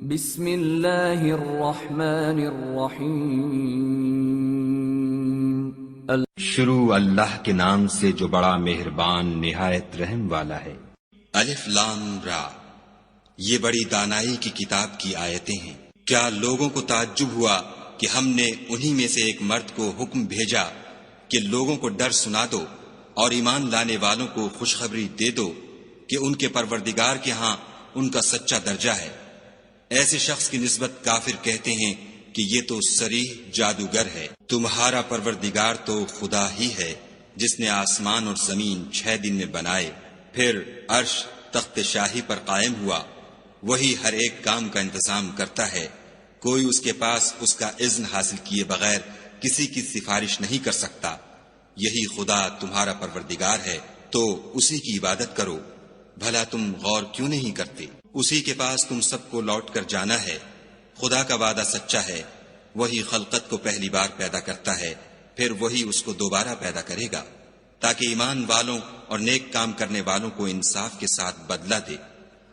بسم اللہ الرحمن الرحیم شروع اللہ کے نام سے جو بڑا مہربان نہایت رحم والا ہے۔ الف لام را، یہ بڑی دانائی کی کتاب کی آیتیں ہیں۔ کیا لوگوں کو تعجب ہوا کہ ہم نے انہی میں سے ایک مرد کو حکم بھیجا کہ لوگوں کو ڈر سنا دو اور ایمان لانے والوں کو خوشخبری دے دو کہ ان کے پروردگار کے ہاں ان کا سچا درجہ ہے۔ ایسے شخص کی نسبت کافر کہتے ہیں کہ یہ تو صریح جادوگر ہے۔ تمہارا پروردگار تو خدا ہی ہے جس نے آسمان اور زمین 6 دن میں بنائے، پھر عرش تخت شاہی پر قائم ہوا۔ وہی ہر ایک کام کا انتظام کرتا ہے، کوئی اس کے پاس اس کا اذن حاصل کیے بغیر کسی کی سفارش نہیں کر سکتا۔ یہی خدا تمہارا پروردگار ہے، تو اسی کی عبادت کرو۔ بھلا تم غور کیوں نہیں کرتے؟ اسی کے پاس تم سب کو لوٹ کر جانا ہے۔ خدا کا وعدہ سچا ہے، وہی خلقت کو پہلی بار پیدا کرتا ہے، پھر وہی اس کو دوبارہ پیدا کرے گا، تاکہ ایمان والوں اور نیک کام کرنے والوں کو انصاف کے ساتھ بدلہ دے۔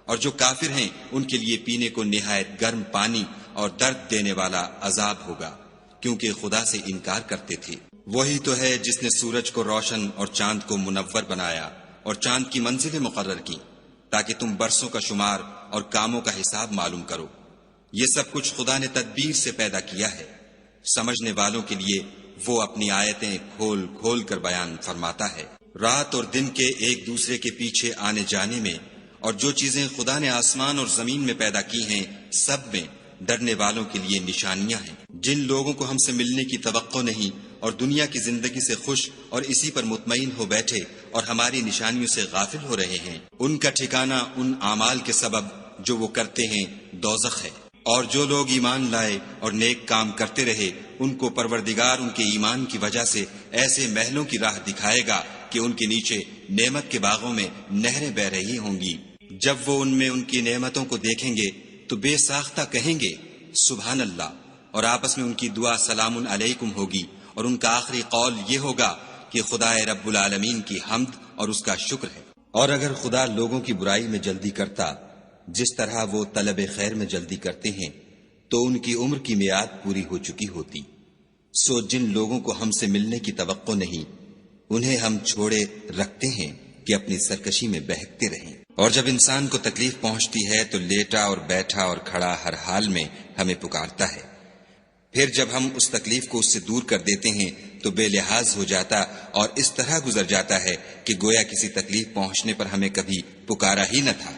اور جو کافر ہیں ان کے لیے پینے کو نہایت گرم پانی اور درد دینے والا عذاب ہوگا، کیونکہ خدا سے انکار کرتے تھے۔ وہی تو ہے جس نے سورج کو روشن اور چاند کو منور بنایا اور چاند کی منزلیں مقرر کی تاکہ تم برسوں کا شمار اور کاموں کا حساب معلوم کرو۔ یہ سب کچھ خدا نے تدبیر سے پیدا کیا ہے۔ سمجھنے والوں کے لیے وہ اپنی آیتیں کھول کھول کر بیان فرماتا ہے۔ رات اور دن کے ایک دوسرے کے پیچھے آنے جانے میں اور جو چیزیں خدا نے آسمان اور زمین میں پیدا کی ہیں سب میں ڈرنے والوں کے لیے نشانیاں ہیں۔ جن لوگوں کو ہم سے ملنے کی توقع نہیں اور دنیا کی زندگی سے خوش اور اسی پر مطمئن ہو بیٹھے اور ہماری نشانیوں سے غافل ہو رہے ہیں، ان کا ٹھکانہ ان اعمال کے سبب جو وہ کرتے ہیں دوزخ ہے۔ اور جو لوگ ایمان لائے اور نیک کام کرتے رہے ان کو پروردگار ان کے ایمان کی وجہ سے ایسے محلوں کی راہ دکھائے گا کہ ان کے نیچے نعمت کے باغوں میں نہریں بہ رہی ہوں گی۔ جب وہ ان میں ان کی نعمتوں کو دیکھیں گے تو بے ساختہ کہیں گے سبحان اللہ، اور آپس میں ان کی دعا سلام علیکم ہوگی، اور ان کا آخری قول یہ ہوگا کہ خدا رب العالمین کی حمد اور اس کا شکر ہے۔ اور اگر خدا لوگوں کی برائی میں جلدی کرتا جس طرح وہ طلب خیر میں جلدی کرتے ہیں تو ان کی عمر کی میعاد پوری ہو چکی ہوتی۔ سو جن لوگوں کو ہم سے ملنے کی توقع نہیں انہیں ہم چھوڑے رکھتے ہیں کہ اپنی سرکشی میں بہکتے رہیں۔ اور جب انسان کو تکلیف پہنچتی ہے تو لیٹا اور بیٹھا اور کھڑا ہر حال میں ہمیں پکارتا ہے، پھر جب ہم اس تکلیف کو اس سے دور کر دیتے ہیں تو بے لحاظ ہو جاتا اور اس طرح گزر جاتا ہے کہ گویا کسی تکلیف پہنچنے پر ہمیں کبھی پکارا ہی نہ تھا۔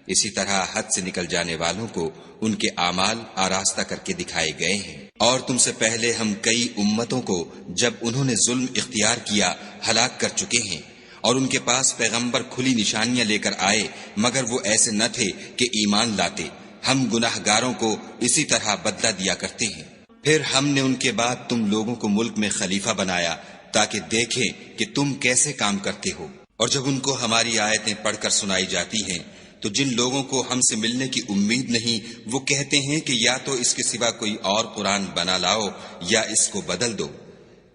اسی طرح حد سے نکل جانے والوں کو ان کے اعمال آراستہ کر کے دکھائے گئے ہیں۔ اور تم سے پہلے ہم کئی امتوں کو جب انہوں نے ظلم اختیار کیا ہلاک کر چکے ہیں، اور ان کے پاس پیغمبر کھلی نشانیاں لے کر آئے مگر وہ ایسے نہ تھے کہ ایمان لاتے۔ ہم گناہ گاروں کو اسی طرح بدلہ دیا کرتے ہیں۔ پھر ہم نے ان کے بعد تم لوگوں کو ملک میں خلیفہ بنایا تاکہ دیکھیں کہ تم کیسے کام کرتے ہو۔ اور جب ان کو ہماری آیتیں پڑھ کر سنائی جاتی ہیں تو جن لوگوں کو ہم سے ملنے کی امید نہیں وہ کہتے ہیں کہ یا تو اس کے سوا کوئی اور قرآن بنا لاؤ یا اس کو بدل دو۔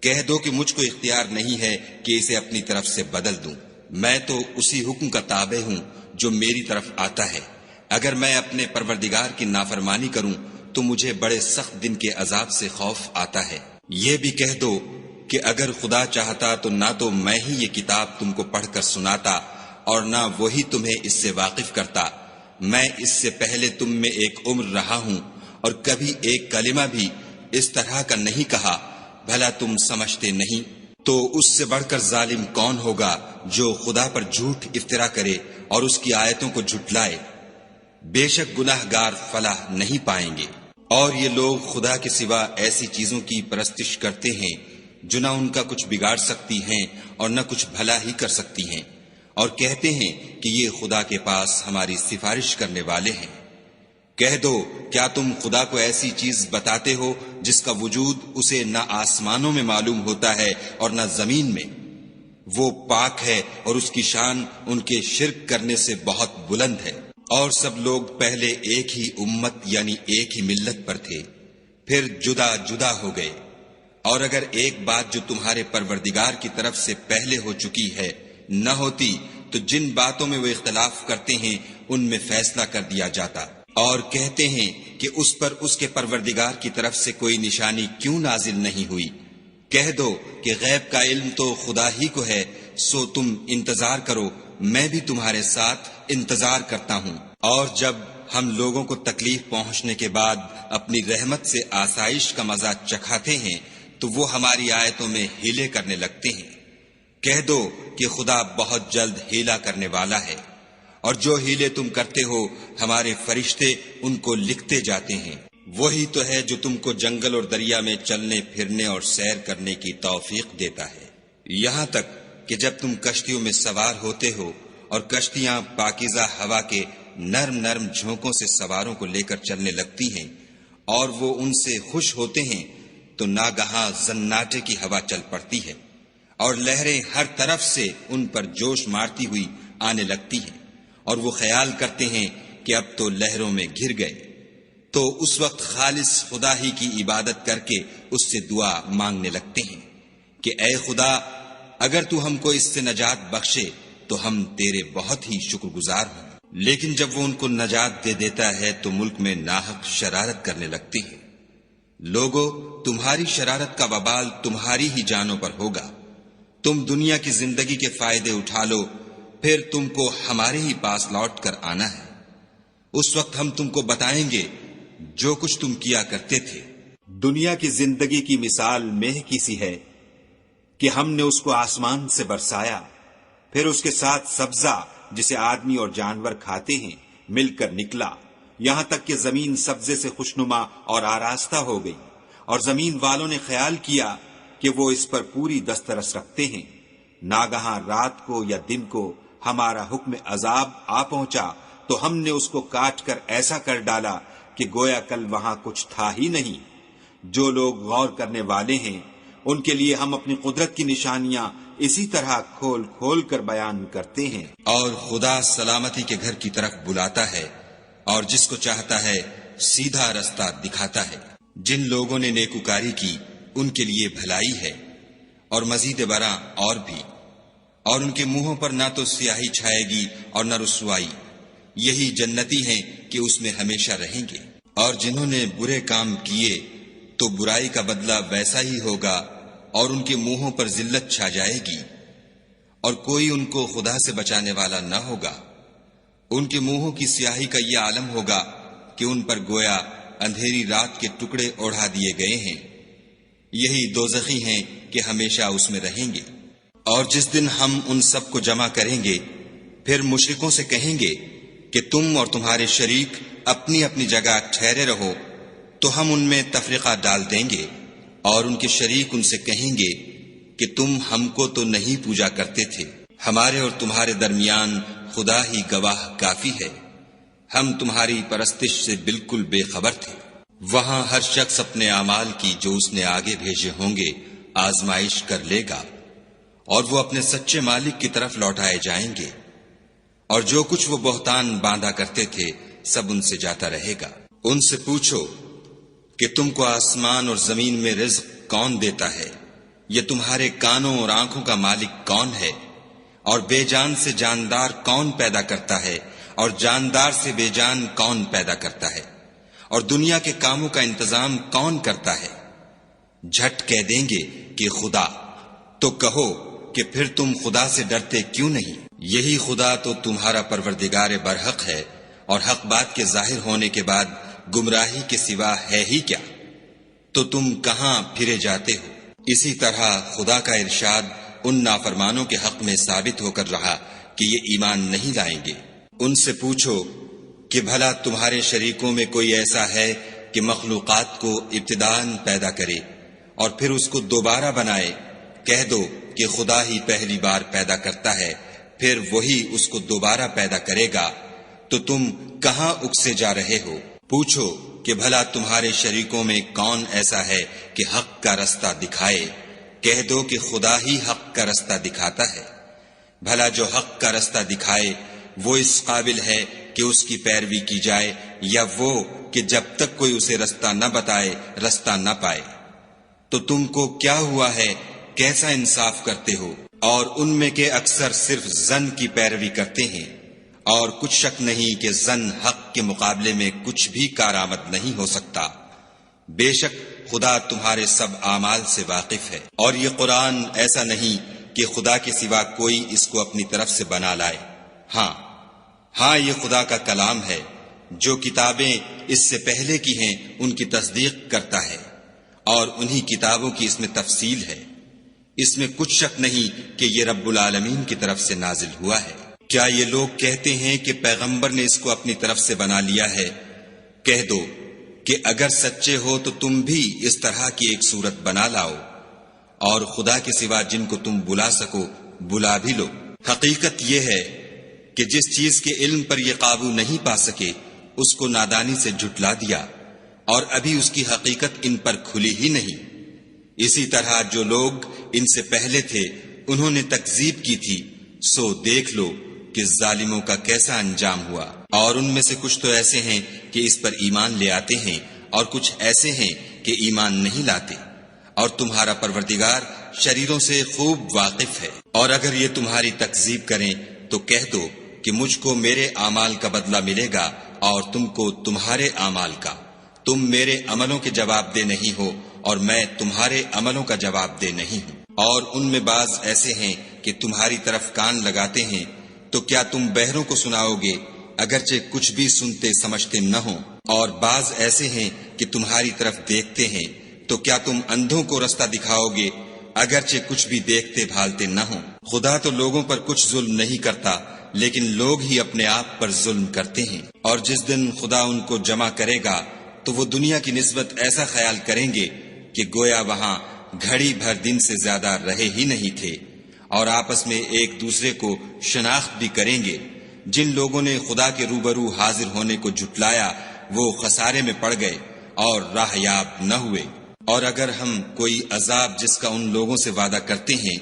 کہہ دو کہ مجھ کو اختیار نہیں ہے کہ اسے اپنی طرف سے بدل دوں، میں تو اسی حکم کا تابع ہوں جو میری طرف آتا ہے۔ اگر میں اپنے پروردگار کی نافرمانی کروں تو مجھے بڑے سخت دن کے عذاب سے خوف آتا ہے۔ یہ بھی کہہ دو کہ اگر خدا چاہتا تو نہ تو میں ہی یہ کتاب تم کو پڑھ کر سناتا اور نہ وہی تمہیں اس سے واقف کرتا۔ میں اس سے پہلے تم میں ایک عمر رہا ہوں اور کبھی ایک کلمہ بھی اس طرح کا نہیں کہا، بھلا تم سمجھتے نہیں؟ تو اس سے بڑھ کر ظالم کون ہوگا جو خدا پر جھوٹ افطرا کرے اور اس کی آیتوں کو جھٹلائے؟ بے شک گناہ گار فلاح نہیں پائیں گے۔ اور یہ لوگ خدا کے سوا ایسی چیزوں کی پرستش کرتے ہیں جو نہ ان کا کچھ بگاڑ سکتی ہیں اور نہ کچھ بھلا ہی کر سکتی ہیں، اور کہتے ہیں کہ یہ خدا کے پاس ہماری سفارش کرنے والے ہیں۔ کہہ دو کیا تم خدا کو ایسی چیز بتاتے ہو جس کا وجود اسے نہ آسمانوں میں معلوم ہوتا ہے اور نہ زمین میں؟ وہ پاک ہے اور اس کی شان ان کے شرک کرنے سے بہت بلند ہے۔ اور سب لوگ پہلے ایک ہی امت یعنی ایک ہی ملت پر تھے، پھر جدا جدا ہو گئے۔ اور اگر ایک بات جو تمہارے پروردگار کی طرف سے پہلے ہو چکی ہے نہ ہوتی تو جن باتوں میں وہ اختلاف کرتے ہیں ان میں فیصلہ کر دیا جاتا۔ اور کہتے ہیں کہ اس پر اس کے پروردگار کی طرف سے کوئی نشانی کیوں نازل نہیں ہوئی؟ کہہ دو کہ غیب کا علم تو خدا ہی کو ہے، سو تم انتظار کرو، میں بھی تمہارے ساتھ انتظار کرتا ہوں۔ اور جب ہم لوگوں کو تکلیف پہنچنے کے بعد اپنی رحمت سے آسائش کا مزہ چکھاتے ہیں تو وہ ہماری آیتوں میں ہیلے کرنے لگتے ہیں۔ کہہ دو کہ خدا بہت جلد ہیلا کرنے والا ہے، اور جو ہیلے تم کرتے ہو ہمارے فرشتے ان کو لکھتے جاتے ہیں۔ وہی تو ہے جو تم کو جنگل اور دریا میں چلنے پھرنے اور سیر کرنے کی توفیق دیتا ہے، یہاں تک کہ جب تم کشتیوں میں سوار ہوتے ہو اور کشتیاں پاکیزہ ہوا کے نرم نرم جھونکوں سے سواروں کو لے کر چلنے لگتی ہیں اور وہ ان سے خوش ہوتے ہیں، تو ناگہاں زناٹے کی ہوا چل پڑتی ہے اور لہریں ہر طرف سے ان پر جوش مارتی ہوئی آنے لگتی ہیں، اور وہ خیال کرتے ہیں کہ اب تو لہروں میں گر گئے۔ تو اس وقت خالص خدا ہی کی عبادت کر کے اس سے دعا مانگنے لگتے ہیں کہ اے خدا، اگر تو ہم کو اس سے نجات بخشے تو ہم تیرے بہت ہی شکر گزار ہوں۔ لیکن جب وہ ان کو نجات دے دیتا ہے تو ملک میں ناحق شرارت کرنے لگتے ہیں۔ لوگو، تمہاری شرارت کا وبال تمہاری ہی جانوں پر ہوگا۔ تم دنیا کی زندگی کے فائدے اٹھا لو، پھر تم کو ہمارے ہی پاس لوٹ کر آنا ہے۔ اس وقت ہم تم کو بتائیں گے جو کچھ تم کیا کرتے تھے۔ دنیا کی زندگی کی مثال مہ کی سی ہے کہ ہم نے اس کو آسمان سے برسایا، پھر اس کے ساتھ سبزہ جسے آدمی اور جانور کھاتے ہیں مل کر نکلا، یہاں تک کہ زمین سبزے سے خوشنما اور آراستہ ہو گئی، اور زمین والوں نے خیال کیا کہ وہ اس پر پوری دسترس رکھتے ہیں۔ ناگہاں رات کو یا دن کو ہمارا حکم عذاب آ پہنچا تو ہم نے اس کو کاٹ کر ایسا کر ڈالا کہ گویا کل وہاں کچھ تھا ہی نہیں۔ جو لوگ غور کرنے والے ہیں ان کے لیے ہم اپنی قدرت کی نشانیاں اسی طرح کھول کھول کر بیان کرتے ہیں۔ اور خدا سلامتی کے گھر کی طرف بلاتا ہے اور جس کو چاہتا ہے سیدھا رستہ دکھاتا ہے۔ جن لوگوں نے نیکوکاری کی ان کے لیے بھلائی ہے، اور مزید برآں اور بھی، اور ان کے منہوں پر نہ تو سیاہی چھائے گی اور نہ رسوائی، یہی جنتی ہیں کہ اس میں ہمیشہ رہیں گے۔ اور جنہوں نے برے کام کیے تو برائی کا بدلہ ویسا ہی ہوگا، اور ان کے منہوں پر ذلت چھا جائے گی، اور کوئی ان کو خدا سے بچانے والا نہ ہوگا۔ ان کے منہوں کی سیاہی کا یہ عالم ہوگا کہ ان پر گویا اندھیری رات کے ٹکڑے اوڑھا دیے گئے ہیں، یہی دوزخی ہیں کہ ہمیشہ اس میں رہیں گے۔ اور جس دن ہم ان سب کو جمع کریں گے، پھر مشرکوں سے کہیں گے کہ تم اور تمہارے شریک اپنی اپنی جگہ ٹھہرے رہو، تو ہم ان میں تفرقہ ڈال دیں گے، اور ان کے شریک ان سے کہیں گے کہ تم ہم کو تو نہیں پوجا کرتے تھے، ہمارے اور تمہارے درمیان خدا ہی گواہ کافی ہے، ہم تمہاری پرستش سے بالکل بے خبر تھے۔ وہاں ہر شخص اپنے اعمال کی جو اس نے آگے بھیجے ہوں گے آزمائش کر لے گا، اور وہ اپنے سچے مالک کی طرف لوٹائے جائیں گے، اور جو کچھ وہ بہتان باندھا کرتے تھے سب ان سے جاتا رہے گا۔ ان سے پوچھو کہ تم کو آسمان اور زمین میں رزق کون دیتا ہے؟ یہ تمہارے کانوں اور آنکھوں کا مالک کون ہے؟ اور بے جان سے جاندار کون پیدا کرتا ہے؟ اور جاندار سے بے جان کون پیدا کرتا ہے؟ اور دنیا کے کاموں کا انتظام کون کرتا ہے؟ جھٹ کہہ دیں گے کہ خدا۔ تو کہو کہ پھر تم خدا سے ڈرتے کیوں نہیں؟ یہی خدا تو تمہارا پروردگار برحق ہے، اور حق بات کے ظاہر ہونے کے بعد گمراہی کے سوا ہے ہی کیا؟ تو تم کہاں پھرے جاتے ہو؟ اسی طرح خدا کا ارشاد ان نافرمانوں کے حق میں ثابت ہو کر رہا کہ یہ ایمان نہیں لائیں گے۔ ان سے پوچھو کہ بھلا تمہارے شریکوں میں کوئی ایسا ہے کہ مخلوقات کو ابتداءً پیدا کرے اور پھر اس کو دوبارہ بنائے؟ کہہ دو کہ خدا ہی پہلی بار پیدا کرتا ہے، پھر وہی اس کو دوبارہ پیدا کرے گا، تو تم کہاں اکسے جا رہے ہو؟ پوچھو کہ بھلا تمہارے شریکوں میں کون ایسا ہے کہ حق کا رستہ دکھائے؟ کہہ دو کہ خدا ہی حق کا رستہ دکھاتا ہے۔ بھلا جو حق کا رستہ دکھائے وہ اس قابل ہے کہ اس کی پیروی کی جائے، یا وہ کہ جب تک کوئی اسے رستہ نہ بتائے رستہ نہ پائے؟ تو تم کو کیا ہوا ہے؟ کیسا انصاف کرتے ہو؟ اور ان میں کے اکثر صرف ظن کی پیروی کرتے ہیں، اور کچھ شک نہیں کہ زن حق کے مقابلے میں کچھ بھی کارآمد نہیں ہو سکتا۔ بے شک خدا تمہارے سب اعمال سے واقف ہے، اور یہ قرآن ایسا نہیں کہ خدا کے سوا کوئی اس کو اپنی طرف سے بنا لائے۔ ہاں یہ خدا کا کلام ہے، جو کتابیں اس سے پہلے کی ہیں ان کی تصدیق کرتا ہے، اور انہی کتابوں کی اس میں تفصیل ہے۔ اس میں کچھ شک نہیں کہ یہ رب العالمین کی طرف سے نازل ہوا ہے۔ کیا یہ لوگ کہتے ہیں کہ پیغمبر نے اس کو اپنی طرف سے بنا لیا ہے؟ کہہ دو کہ اگر سچے ہو تو تم بھی اس طرح کی ایک صورت بنا لاؤ، اور خدا کے سوا جن کو تم بلا سکو بلا بھی لو۔ حقیقت یہ ہے کہ جس چیز کے علم پر یہ قابو نہیں پا سکے اس کو نادانی سے جھٹلا دیا، اور ابھی اس کی حقیقت ان پر کھلی ہی نہیں۔ اسی طرح جو لوگ ان سے پہلے تھے انہوں نے تکذیب کی تھی، سو دیکھ لو کہ ظالموں کا کیسا انجام ہوا۔ اور ان میں سے کچھ تو ایسے ہیں کہ اس پر ایمان لے آتے ہیں، اور کچھ ایسے ہیں کہ ایمان نہیں لاتے، اور تمہارا پروردگار شریروں سے خوب واقف ہے۔ اور اگر یہ تمہاری تکذیب کریں تو کہہ دو کہ مجھ کو میرے اعمال کا بدلہ ملے گا اور تم کو تمہارے اعمال کا۔ تم میرے عملوں کے جواب دہ نہیں ہو اور میں تمہارے عملوں کا جواب دہ نہیں ہوں۔ اور ان میں بعض ایسے ہیں کہ تمہاری طرف کان لگاتے ہیں، تو کیا تم بہروں کو سناؤ گے اگرچہ کچھ بھی سنتے سمجھتے نہ ہوں؟ اور بعض ایسے ہیں کہ تمہاری طرف دیکھتے ہیں، تو کیا تم اندھوں کو رستہ دکھاؤ گے اگرچہ کچھ بھی دیکھتے بھالتے نہ ہوں؟ خدا تو لوگوں پر کچھ ظلم نہیں کرتا، لیکن لوگ ہی اپنے آپ پر ظلم کرتے ہیں۔ اور جس دن خدا ان کو جمع کرے گا تو وہ دنیا کی نسبت ایسا خیال کریں گے کہ گویا وہاں گھڑی بھر دن سے زیادہ رہے ہی نہیں تھے، اور آپس میں ایک دوسرے کو شناخت بھی کریں گے۔ جن لوگوں نے خدا کے روبرو حاضر ہونے کو جھٹلایا وہ خسارے میں پڑ گئے اور راہ یاب نہ ہوئے۔ اور اگر ہم کوئی عذاب جس کا ان لوگوں سے وعدہ کرتے ہیں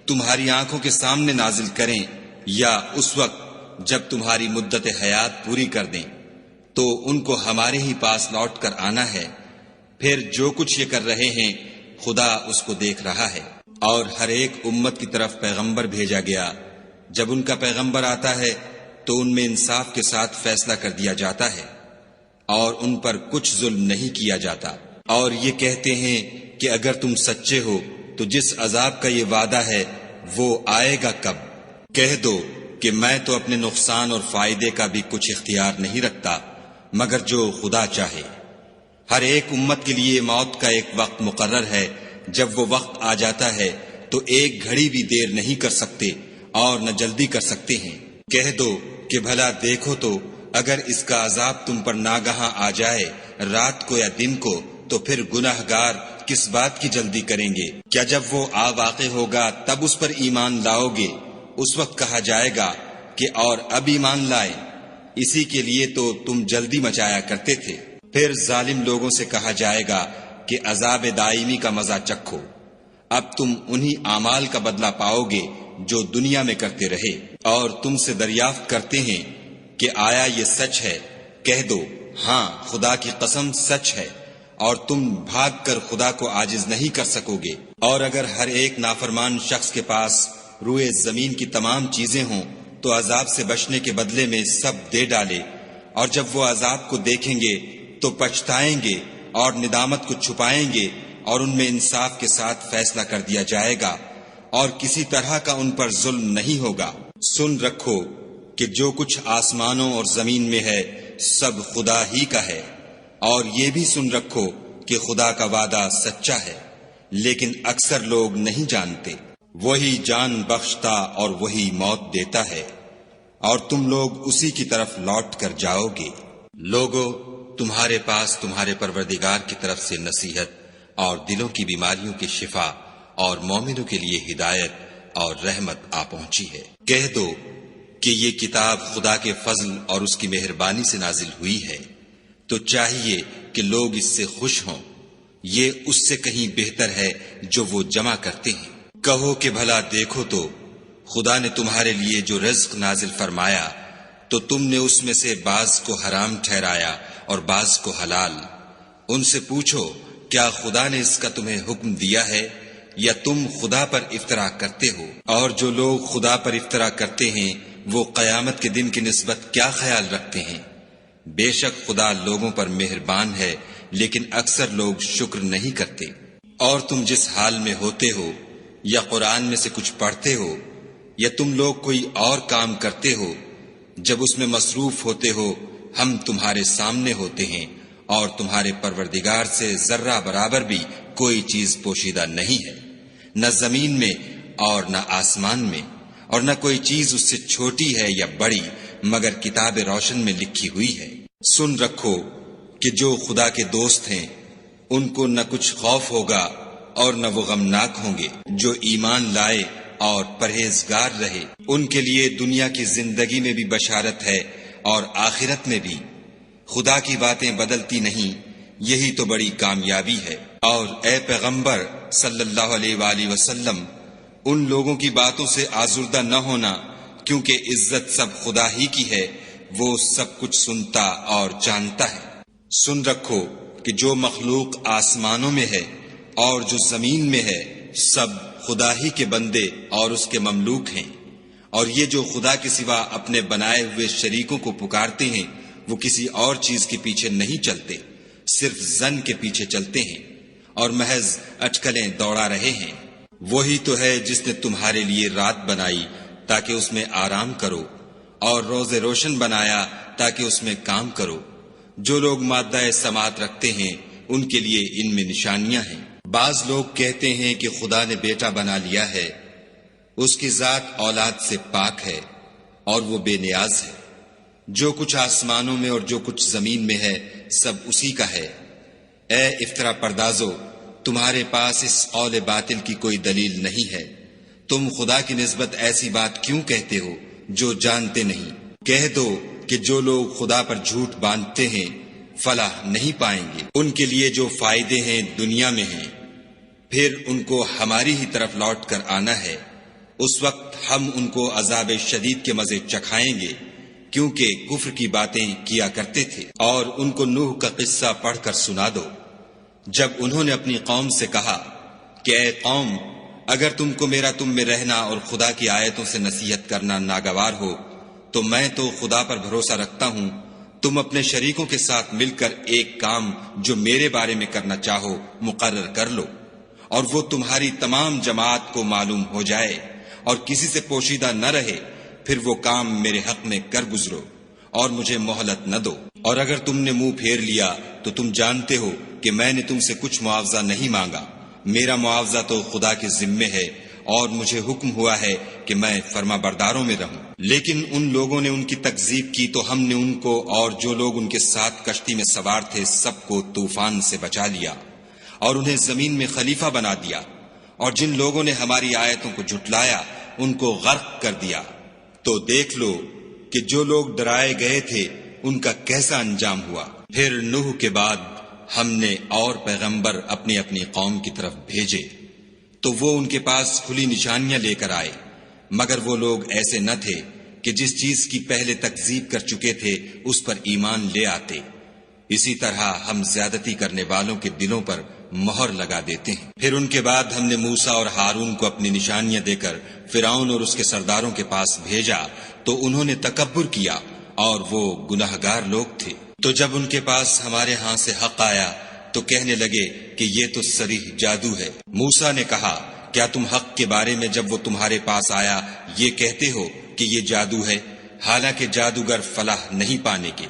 تمہاری آنکھوں کے سامنے نازل کریں، یا اس وقت جب تمہاری مدت حیات پوری کر دیں، تو ان کو ہمارے ہی پاس لوٹ کر آنا ہے، پھر جو کچھ یہ کر رہے ہیں خدا اس کو دیکھ رہا ہے۔ اور ہر ایک امت کی طرف پیغمبر بھیجا گیا، جب ان کا پیغمبر آتا ہے تو ان میں انصاف کے ساتھ فیصلہ کر دیا جاتا ہے، اور ان پر کچھ ظلم نہیں کیا جاتا۔ اور یہ کہتے ہیں کہ اگر تم سچے ہو تو جس عذاب کا یہ وعدہ ہے وہ آئے گا کب؟ کہہ دو کہ میں تو اپنے نقصان اور فائدے کا بھی کچھ اختیار نہیں رکھتا مگر جو خدا چاہے۔ ہر ایک امت کے لیے موت کا ایک وقت مقرر ہے، جب وہ وقت آ جاتا ہے تو ایک گھڑی بھی دیر نہیں کر سکتے اور نہ جلدی کر سکتے ہیں۔ کہہ دو کہ بھلا دیکھو تو اگر اس کا عذاب تم پر ناگہاں آ جائے رات کو یا دن کو، تو پھر گناہ گار کس بات کی جلدی کریں گے؟ کیا جب وہ آ واقع ہوگا تب اس پر ایمان لاؤ گے؟ اس وقت کہا جائے گا کہ اور اب ایمان لائیں، اسی کے لیے تو تم جلدی مچایا کرتے تھے۔ پھر ظالم لوگوں سے کہا جائے گا کہ عذاب دائمی کا مزہ چکھو، اب تم انہی اعمال کا بدلہ پاؤ گے جو دنیا میں کرتے رہے۔ اور تم سے دریافت کرتے ہیں کہ آیا یہ سچ ہے؟ کہہ دو ہاں خدا کی قسم سچ ہے، اور تم بھاگ کر خدا کو عاجز نہیں کر سکو گے۔ اور اگر ہر ایک نافرمان شخص کے پاس روئے زمین کی تمام چیزیں ہوں تو عذاب سے بچنے کے بدلے میں سب دے ڈالے، اور جب وہ عذاب کو دیکھیں گے تو پچھتائیں گے اور ندامت کو چھپائیں گے، اور ان میں انصاف کے ساتھ فیصلہ کر دیا جائے گا، اور کسی طرح کا ان پر ظلم نہیں ہوگا۔ سن رکھو کہ جو کچھ آسمانوں اور زمین میں ہے سب خدا ہی کا ہے، اور یہ بھی سن رکھو کہ خدا کا وعدہ سچا ہے، لیکن اکثر لوگ نہیں جانتے۔ وہی جان بخشتا اور وہی موت دیتا ہے، اور تم لوگ اسی کی طرف لوٹ کر جاؤ گے۔ لوگو تمہارے پاس تمہارے پروردگار کی طرف سے نصیحت اور دلوں کی بیماریوں کی شفا اور مومنوں کے لیے ہدایت اور رحمت آ پہنچی ہے۔ کہہ دو کہ یہ کتاب خدا کے فضل اور اس کی مہربانی سے نازل ہوئی ہے، تو چاہیے کہ لوگ اس سے خوش ہوں، یہ اس سے کہیں بہتر ہے جو وہ جمع کرتے ہیں۔ کہو کہ بھلا دیکھو تو خدا نے تمہارے لیے جو رزق نازل فرمایا تو تم نے اس میں سے بعض کو حرام ٹھہرایا اور بعض کو حلال۔ ان سے پوچھو کیا خدا نے اس کا تمہیں حکم دیا ہے یا تم خدا پر افطرا کرتے ہو؟ اور جو لوگ خدا پر افطرا کرتے ہیں وہ قیامت کے دن کی نسبت کیا خیال رکھتے ہیں؟ بے شک خدا لوگوں پر مہربان ہے، لیکن اکثر لوگ شکر نہیں کرتے۔ اور تم جس حال میں ہوتے ہو، یا قرآن میں سے کچھ پڑھتے ہو، یا تم لوگ کوئی اور کام کرتے ہو، جب اس میں مصروف ہوتے ہو ہم تمہارے سامنے ہوتے ہیں، اور تمہارے پروردگار سے ذرہ برابر بھی کوئی چیز پوشیدہ نہیں ہے، نہ زمین میں اور نہ آسمان میں، اور نہ کوئی چیز اس سے چھوٹی ہے یا بڑی مگر کتاب روشن میں لکھی ہوئی ہے۔ سن رکھو کہ جو خدا کے دوست ہیں ان کو نہ کچھ خوف ہوگا اور نہ وہ غمناک ہوں گے۔ جو ایمان لائے اور پرہیزگار رہے ان کے لیے دنیا کی زندگی میں بھی بشارت ہے اور آخرت میں بھی۔ خدا کی باتیں بدلتی نہیں، یہی تو بڑی کامیابی ہے۔ اور اے پیغمبر صلی اللہ علیہ وآلہ وسلم، ان لوگوں کی باتوں سے آزردہ نہ ہونا، کیونکہ عزت سب خدا ہی کی ہے، وہ سب کچھ سنتا اور جانتا ہے۔ سن رکھو کہ جو مخلوق آسمانوں میں ہے اور جو زمین میں ہے سب خدا ہی کے بندے اور اس کے مملوک ہیں، اور یہ جو خدا کے سوا اپنے بنائے ہوئے شریکوں کو پکارتے ہیں وہ کسی اور چیز کے پیچھے نہیں چلتے، صرف ظن کے پیچھے چلتے ہیں اور محض اٹکلیں دوڑا رہے ہیں۔ وہی تو ہے جس نے تمہارے لیے رات بنائی تاکہ اس میں آرام کرو، اور روز روشن بنایا تاکہ اس میں کام کرو۔ جو لوگ مادہ سماعت رکھتے ہیں ان کے لیے ان میں نشانیاں ہیں۔ بعض لوگ کہتے ہیں کہ خدا نے بیٹا بنا لیا ہے، اس کی ذات اولاد سے پاک ہے اور وہ بے نیاز ہے۔ جو کچھ آسمانوں میں اور جو کچھ زمین میں ہے سب اسی کا ہے۔ اے افطرا پردازو، تمہارے پاس اس قول باطل کی کوئی دلیل نہیں ہے، تم خدا کی نسبت ایسی بات کیوں کہتے ہو جو جانتے نہیں؟ کہہ دو کہ جو لوگ خدا پر جھوٹ باندھتے ہیں فلاح نہیں پائیں گے۔ ان کے لیے جو فائدے ہیں دنیا میں ہیں، پھر ان کو ہماری ہی طرف لوٹ کر آنا ہے، اس وقت ہم ان کو عذاب شدید کے مزے چکھائیں گے، کیونکہ کفر کی باتیں کیا کرتے تھے۔ اور ان کو نوح کا قصہ پڑھ کر سنا دو، جب انہوں نے اپنی قوم سے کہا کہ اے قوم، اگر تم میں رہنا اور خدا کی آیتوں سے نصیحت کرنا ناگوار ہو تو میں تو خدا پر بھروسہ رکھتا ہوں، تم اپنے شریکوں کے ساتھ مل کر ایک کام جو میرے بارے میں کرنا چاہو مقرر کر لو، اور وہ تمہاری تمام جماعت کو معلوم ہو جائے اور کسی سے پوشیدہ نہ رہے، پھر وہ کام میرے حق میں کر گزرو اور مجھے مہلت نہ دو۔ اور اگر تم نے منہ پھیر لیا تو تم جانتے ہو کہ میں نے تم سے کچھ معاوضہ نہیں مانگا، میرا معاوضہ تو خدا کے ذمے ہے، اور مجھے حکم ہوا ہے کہ میں فرما برداروں میں رہوں۔ لیکن ان لوگوں نے ان کی تکذیب کی تو ہم نے ان کو اور جو لوگ ان کے ساتھ کشتی میں سوار تھے سب کو طوفان سے بچا لیا اور انہیں زمین میں خلیفہ بنا دیا، اور جن لوگوں نے ہماری آیتوں کو جھٹلایا ان کو غرق کر دیا۔ تو دیکھ لو کہ جو لوگ ڈرائے گئے تھے ان کا کیسا انجام ہوا۔ پھر نوح کے بعد ہم نے اور پیغمبر اپنی اپنی قوم کی طرف بھیجے تو وہ ان کے پاس کھلی نشانیاں لے کر آئے، مگر وہ لوگ ایسے نہ تھے کہ جس چیز کی پہلے تکذیب کر چکے تھے اس پر ایمان لے آتے۔ اسی طرح ہم زیادتی کرنے والوں کے دلوں پر مہر لگا دیتے ہیں۔ پھر ان کے بعد ہم نے موسیٰ اور ہارون کو اپنی نشانیاں دے کر فرعون اور اس کے سرداروں کے پاس بھیجا تو انہوں نے تکبر کیا اور وہ گناہگار لوگ تھے۔ تو جب ان کے پاس ہمارے ہاں سے حق آیا تو کہنے لگے کہ یہ تو صریح جادو ہے۔ موسیٰ نے کہا کیا تم حق کے بارے میں جب وہ تمہارے پاس آیا یہ کہتے ہو کہ یہ جادو ہے، حالانکہ جادوگر فلاح نہیں پانے کے؟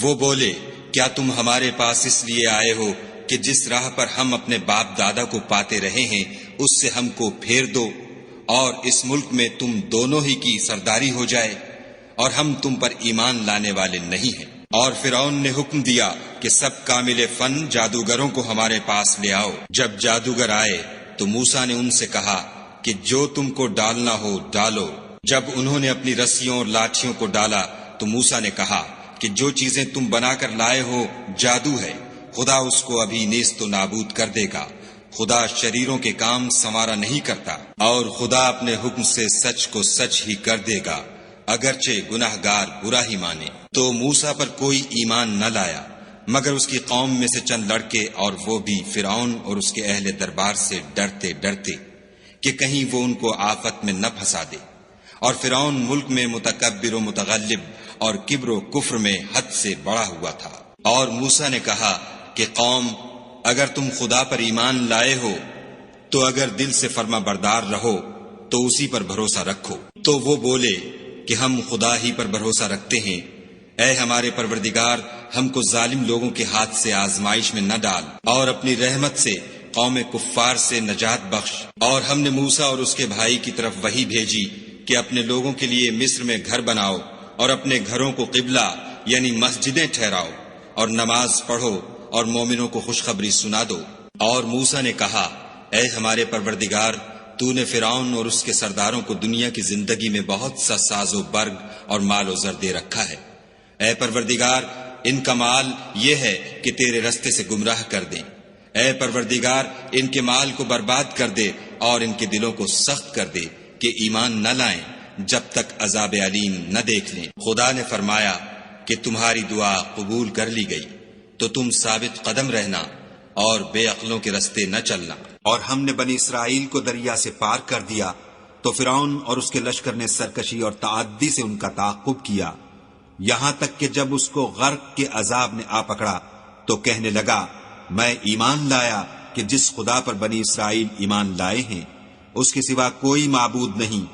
وہ بولے کیا تم ہمارے پاس اس لیے آئے ہو کہ جس راہ پر ہم اپنے باپ دادا کو پاتے رہے ہیں اس سے ہم کو پھیر دو اور اس ملک میں تم دونوں ہی کی سرداری ہو جائے، اور ہم تم پر ایمان لانے والے نہیں ہیں۔ اور فرعون نے حکم دیا کہ سب کامل فن جادوگروں کو ہمارے پاس لے آؤ۔ جب جادوگر آئے تو موسیٰ نے ان سے کہا کہ جو تم کو ڈالنا ہو ڈالو۔ جب انہوں نے اپنی رسیوں اور لاٹھیوں کو ڈالا تو موسیٰ نے کہا کہ جو چیزیں تم بنا کر لائے ہو جادو ہے، خدا اس کو ابھی نیست و نابود کر دے گا۔ خدا شریروں کے کام سنوارا نہیں کرتا، اور خدا اپنے حکم سے سچ کو سچ ہی کر دے گا، اگرچہ گناہگار برا ہی مانے۔ تو موسیٰ پر کوئی ایمان نہ لایا مگر اس کی قوم میں سے چند لڑکے، اور وہ بھی فرعون اور اس کے اہل دربار سے ڈرتے ڈرتے کہ کہیں وہ ان کو آفت میں نہ پھنسا دے۔ اور فرعون ملک میں متکبر و متغلب اور کبر و کفر میں حد سے بڑا ہوا تھا۔ اور موسیٰ نے کہا کہ قوم، اگر تم خدا پر ایمان لائے ہو تو اگر دل سے فرما بردار رہو تو اسی پر بھروسہ رکھو۔ تو وہ بولے کہ ہم خدا ہی پر بھروسہ رکھتے ہیں۔ اے ہمارے پروردگار، ہم کو ظالم لوگوں کے ہاتھ سے آزمائش میں نہ ڈال، اور اپنی رحمت سے قوم کفار سے نجات بخش۔ اور ہم نے موسیٰ اور اس کے بھائی کی طرف وحی بھیجی کہ اپنے لوگوں کے لیے مصر میں گھر بناؤ اور اپنے گھروں کو قبلہ یعنی مسجدیں ٹھہراؤ، اور نماز پڑھو اور مومنوں کو خوشخبری سنا دو۔ اور موسیٰ نے کہا، اے ہمارے پروردگار، تو نے فرعون اور اس کے سرداروں کو دنیا کی زندگی میں بہت سا ساز و برگ اور مال و زر دے رکھا ہے۔ اے پروردگار، ان کا مال یہ ہے کہ تیرے رستے سے گمراہ کر دیں۔ اے پروردگار، ان کے مال کو برباد کر دے اور ان کے دلوں کو سخت کر دے کہ ایمان نہ لائیں جب تک عذاب علیم نہ دیکھ لیں۔ خدا نے فرمایا کہ تمہاری دعا قبول کر لی گئی، تو تم ثابت قدم رہنا اور بے عقلوں کے رستے نہ چلنا۔ اور ہم نے بنی اسرائیل کو دریا سے پار کر دیا تو فرعون اور اس کے لشکر نے سرکشی اور تعدی سے ان کا تعاقب کیا، یہاں تک کہ جب اس کو غرق کے عذاب نے آ پکڑا تو کہنے لگا، میں ایمان لایا کہ جس خدا پر بنی اسرائیل ایمان لائے ہیں اس کے سوا کوئی معبود نہیں،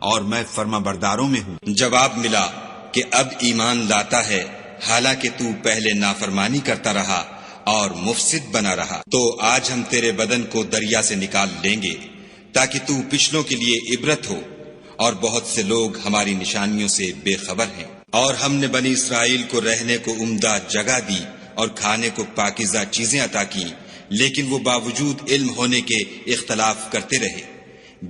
اور میں فرما برداروں میں ہوں۔ جواب ملا کہ اب ایمان لاتا ہے، حالانکہ تو پہلے نافرمانی کرتا رہا اور مفسد بنا رہا۔ تو آج ہم تیرے بدن کو دریا سے نکال لیں گے تاکہ تو پچھلوں کے لیے عبرت ہو، اور بہت سے لوگ ہماری نشانیوں سے بے خبر ہیں۔ اور ہم نے بنی اسرائیل کو رہنے کو عمدہ جگہ دی اور کھانے کو پاکیزہ چیزیں عطا کی، لیکن وہ باوجود علم ہونے کے اختلاف کرتے رہے۔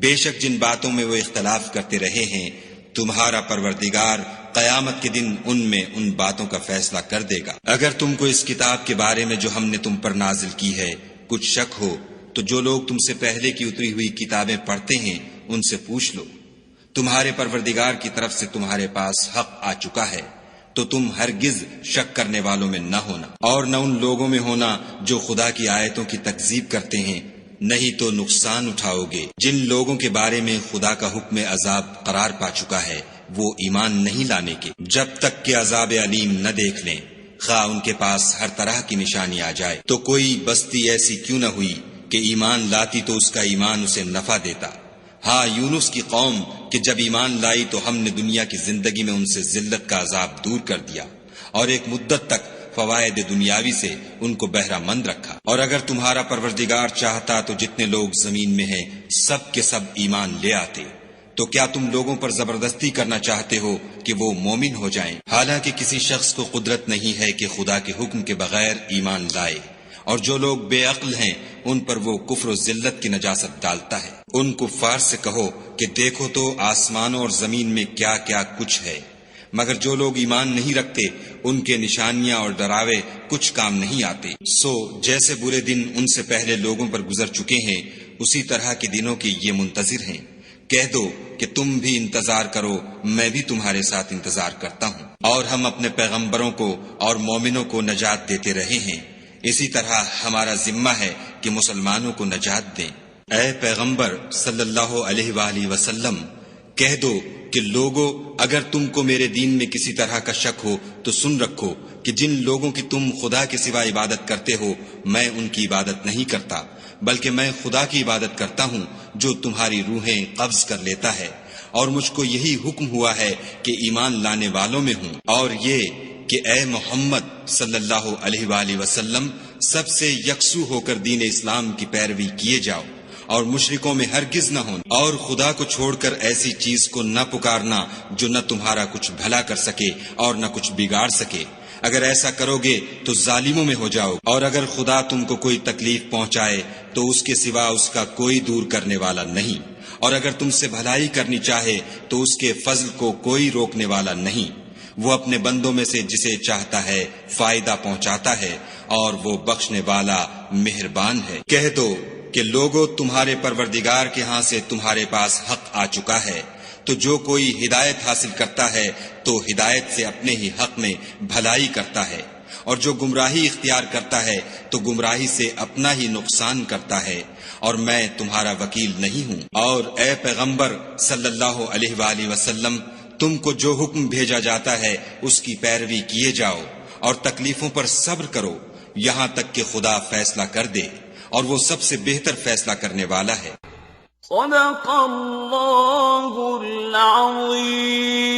بے شک جن باتوں میں وہ اختلاف کرتے رہے ہیں، تمہارا پروردگار قیامت کے دن ان میں ان باتوں کا فیصلہ کر دے گا۔ اگر تم کو اس کتاب کے بارے میں جو ہم نے تم پر نازل کی ہے کچھ شک ہو تو جو لوگ تم سے پہلے کی اتری ہوئی کتابیں پڑھتے ہیں ان سے پوچھ لو۔ تمہارے پروردگار کی طرف سے تمہارے پاس حق آ چکا ہے، تو تم ہرگز شک کرنے والوں میں نہ ہونا، اور نہ ان لوگوں میں ہونا جو خدا کی آیتوں کی تکذیب کرتے ہیں، نہیں تو نقصان اٹھاؤ گے۔ جن لوگوں کے بارے میں خدا کا حکم عذاب قرار پا چکا ہے وہ ایمان نہیں لانے کے جب تک کہ عذاب علیم نہ دیکھ لیں، خواہ ان کے پاس ہر طرح کی نشانی آ جائے۔ تو کوئی بستی ایسی کیوں نہ ہوئی کہ ایمان لاتی تو اس کا ایمان اسے نفع دیتا۔ ہاں، یونس کی قوم کہ جب ایمان لائی تو ہم نے دنیا کی زندگی میں ان سے ذلت کا عذاب دور کر دیا، اور ایک مدت تک فوائد دنیاوی سے ان کو بہرہ مند رکھا۔ اور اگر تمہارا پروردگار چاہتا تو جتنے لوگ زمین میں ہیں سب کے سب ایمان لے آتے۔ تو کیا تم لوگوں پر زبردستی کرنا چاہتے ہو کہ وہ مومن ہو جائیں؟ حالانکہ کسی شخص کو قدرت نہیں ہے کہ خدا کے حکم کے بغیر ایمان لائے، اور جو لوگ بے عقل ہیں ان پر وہ کفر و ذلت کی نجاست ڈالتا ہے۔ ان کفار سے کہو کہ دیکھو تو آسمانوں اور زمین میں کیا کیا کچھ ہے، مگر جو لوگ ایمان نہیں رکھتے ان کے نشانیاں اور ڈراوے کچھ کام نہیں آتے۔ سو جیسے برے دن ان سے پہلے لوگوں پر گزر چکے ہیں اسی طرح کے دنوں کے یہ منتظر ہیں۔ کہہ دو کہ تم بھی انتظار کرو، میں بھی تمہارے ساتھ انتظار کرتا ہوں۔ اور ہم اپنے پیغمبروں کو اور مومنوں کو نجات دیتے رہے ہیں، اسی طرح ہمارا ذمہ ہے کہ مسلمانوں کو نجات دیں۔ اے پیغمبر صلی اللہ علیہ وآلہ وسلم، کہہ دو کہ لوگو، اگر تم کو میرے دین میں کسی طرح کا شک ہو تو سن رکھو کہ جن لوگوں کی تم خدا کے سوا عبادت کرتے ہو میں ان کی عبادت نہیں کرتا، بلکہ میں خدا کی عبادت کرتا ہوں جو تمہاری روحیں قبض کر لیتا ہے، اور مجھ کو یہی حکم ہوا ہے کہ ایمان لانے والوں میں ہوں، اور یہ کہ اے محمد صلی اللہ علیہ وآلہ وسلم سب سے یکسو ہو کر دین اسلام کی پیروی کیے جاؤ، اور مشرکوں میں ہرگز نہ ہونا، اور خدا کو چھوڑ کر ایسی چیز کو نہ پکارنا جو نہ تمہارا کچھ بھلا کر سکے اور نہ کچھ بگاڑ سکے۔ اگر ایسا کرو گے تو ظالموں میں ہو جاؤ، اور اگر خدا تم کو کوئی تکلیف پہنچائے تو اس کے سوا اس کا کوئی دور کرنے والا نہیں، اور اگر تم سے بھلائی کرنی چاہے تو اس کے فضل کو کوئی روکنے والا نہیں۔ وہ اپنے بندوں میں سے جسے چاہتا ہے فائدہ پہنچاتا ہے، اور وہ بخشنے والا مہربان ہے۔ کہہ دو کہ لوگوں، تمہارے پروردگار کے ہاں سے تمہارے پاس حق آ چکا ہے، تو جو کوئی ہدایت حاصل کرتا ہے تو ہدایت سے اپنے ہی حق میں بھلائی کرتا ہے، اور جو گمراہی اختیار کرتا ہے تو گمراہی سے اپنا ہی نقصان کرتا ہے، اور میں تمہارا وکیل نہیں ہوں۔ اور اے پیغمبر صلی اللہ علیہ وآلہ وسلم، تم کو جو حکم بھیجا جاتا ہے اس کی پیروی کیے جاؤ، اور تکلیفوں پر صبر کرو یہاں تک کہ خدا فیصلہ کر دے، اور وہ سب سے بہتر فیصلہ کرنے والا ہے۔ صدق اللہ العظیم۔